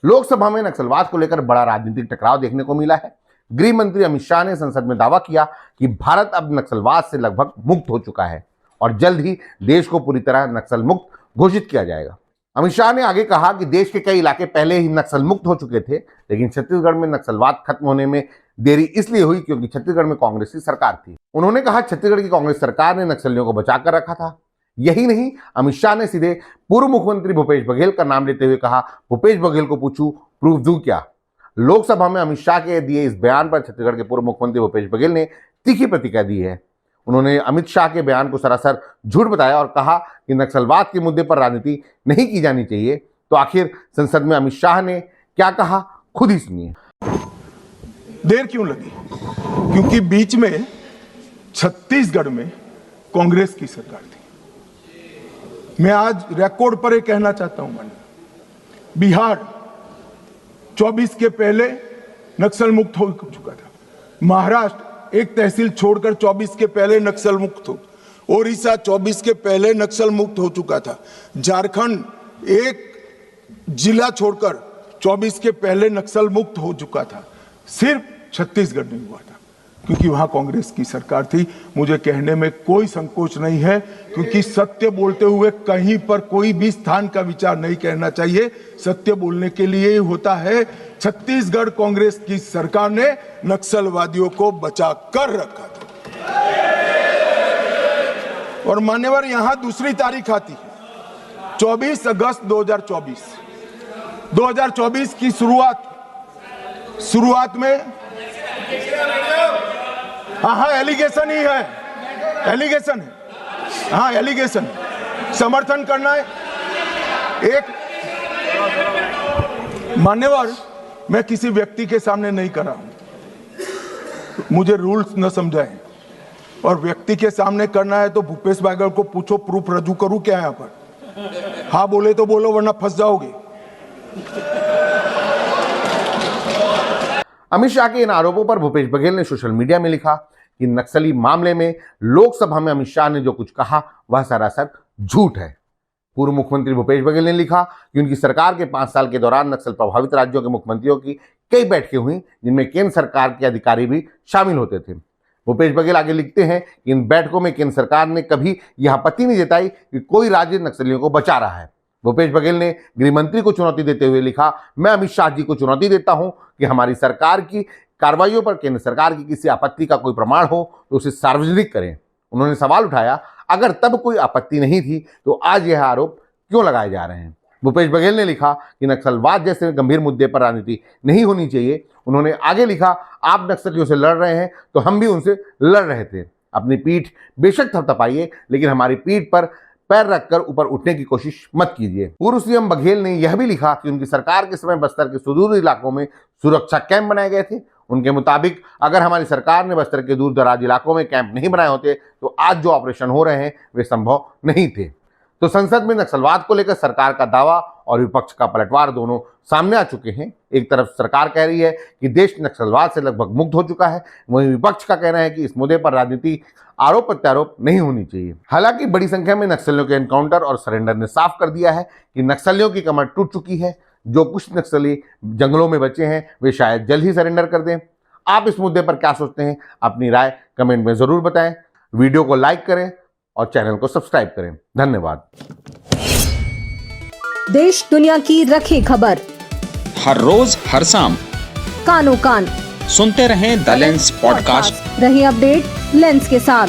लोकसभा में नक्सलवाद को लेकर बड़ा राजनीतिक टकराव देखने को मिला है। गृह मंत्री अमित शाह ने संसद में दावा किया कि भारत अब नक्सलवाद से लगभग मुक्त हो चुका है और जल्द ही देश को पूरी तरह नक्सल मुक्त घोषित किया जाएगा। अमित शाह ने आगे कहा कि देश के कई इलाके पहले ही नक्सल मुक्त हो चुके थे, लेकिन छत्तीसगढ़ में नक्सलवाद खत्म होने में देरी इसलिए हुई क्योंकि छत्तीसगढ़ में कांग्रेस की सरकार थी। उन्होंने कहा छत्तीसगढ़ की कांग्रेस सरकार ने नक्सलियों को बचाकर रखा था। यही नहीं, अमित शाह ने सीधे पूर्व मुख्यमंत्री भूपेश बघेल का नाम लेते हुए कहा, भूपेश बघेल को पूछूं प्रूफ दूं क्या। लोकसभा में अमित शाह के दिए इस बयान पर छत्तीसगढ़ के पूर्व मुख्यमंत्री भूपेश बघेल ने तीखी प्रतिक्रिया दी है। उन्होंने अमित शाह के बयान को सरासर झूठ बताया और कहा कि नक्सलवाद के मुद्दे पर राजनीति नहीं की जानी चाहिए। तो आखिर संसद में अमित शाह ने क्या कहा, खुद ही सुनिए। देर क्यों लगी? क्योंकि बीच में छत्तीसगढ़ में कांग्रेस की सरकार थी। मैं आज रिकॉर्ड पर एक कहना चाहता हूं, बिहार 24 के पहले नक्सल मुक्त हो चुका था। महाराष्ट्र एक तहसील छोड़कर 24 के पहले नक्सल मुक्त हो, ओडिशा 24 के पहले नक्सल मुक्त हो चुका था। झारखंड एक जिला छोड़कर 24 के पहले नक्सल मुक्त हो चुका था। सिर्फ छत्तीसगढ़ नहीं हुआ था क्योंकि वहां कांग्रेस की सरकार थी। मुझे कहने में कोई संकोच नहीं है, क्योंकि सत्य बोलते हुए कहीं पर कोई भी स्थान का विचार नहीं करना चाहिए। सत्य बोलने के लिए ही होता है। छत्तीसगढ़ कांग्रेस की सरकार ने नक्सलवादियों को बचा कर रखा था। और मान्यवर, यहां दूसरी तारीख आती है 24 अगस्त 2024 की शुरुआत में हाँ एलिगेशन ही है, एलिगेशन है, हाँ एलिगेशन समर्थन करना है। एक मान्यवर, मैं किसी व्यक्ति के सामने नहीं कर रहा हूं, मुझे रूल्स न समझाएं। और व्यक्ति के सामने करना है तो भूपेश बघेल को पूछो, प्रूफ रजू करूं क्या यहां पर? हाँ बोले तो बोलो, वरना फंस जाओगे। अमित शाह के इन आरोपों पर भूपेश बघेल ने सोशल मीडिया में लिखा कि नक्सली मामले में लोकसभा में अमित शाह ने जो कुछ कहा वह सरासर झूठ है। पूर्व मुख्यमंत्री भूपेश बघेल ने लिखा कि उनकी सरकार के 5 साल के दौरान नक्सल प्रभावित राज्यों के मुख्यमंत्रियों की कई बैठकें हुई, जिनमें केंद्र सरकार के अधिकारी भी शामिल होते थे। भूपेश बघेल आगे लिखते हैं कि इन बैठकों में केंद्र सरकार ने कभी यह आपत्ति नहीं जताई कि कोई राज्य नक्सलियों को बचा रहा है। भूपेश बघेल ने गृह मंत्री को चुनौती देते हुए लिखा, मैं अमित शाह जी को चुनौती देता हूं कि हमारी सरकार की कार्रवाइयों पर केंद्र सरकार की किसी आपत्ति का कोई प्रमाण हो तो उसे सार्वजनिक करें। उन्होंने सवाल उठाया, अगर तब कोई आपत्ति नहीं थी तो आज यह आरोप क्यों लगाए जा रहे हैं। भूपेश बघेल ने लिखा कि नक्सलवाद जैसे गंभीर मुद्दे पर राजनीति नहीं होनी चाहिए। उन्होंने आगे लिखा, आप नक्सलियों से लड़ रहे हैं तो हम भी उनसे लड़ रहे थे। अपनी पीठ बेशक थपथपाइए, लेकिन हमारी पीठ पर पैर रखकर ऊपर उठने की कोशिश मत कीजिए। पूर्व सीएम बघेल ने यह भी लिखा कि उनकी सरकार के समय बस्तर के सुदूर इलाकों में सुरक्षा कैंप बनाए गए थे। उनके मुताबिक अगर हमारी सरकार ने बस्तर के दूर दराज इलाकों में कैंप नहीं बनाए होते तो आज जो ऑपरेशन हो रहे हैं वे संभव नहीं थे। तो संसद में नक्सलवाद को लेकर सरकार का दावा और विपक्ष का पलटवार दोनों सामने आ चुके हैं। एक तरफ सरकार कह रही है कि देश नक्सलवाद से लगभग मुक्त हो चुका है, वहीं विपक्ष का कहना है कि इस मुद्दे पर राजनीति आरोप प्रत्यारोप नहीं होनी चाहिए। हालांकि बड़ी संख्या में नक्सलियों के एनकाउंटर और सरेंडर ने साफ कर दिया है कि नक्सलियों की कमर टूट चुकी है। जो कुछ नक्सली जंगलों में बचे हैं वे शायद जल्द ही सरेंडर कर दें। आप इस मुद्दे पर क्या सोचते हैं, अपनी राय कमेंट में जरूर बताएं। वीडियो को लाइक करें और चैनल को सब्सक्राइब करें। धन्यवाद। देश दुनिया की रखी खबर हर रोज हर शाम कानो कान सुनते रहें द लेंस पॉडकास्ट। रही अपडेट लेंस के साथ।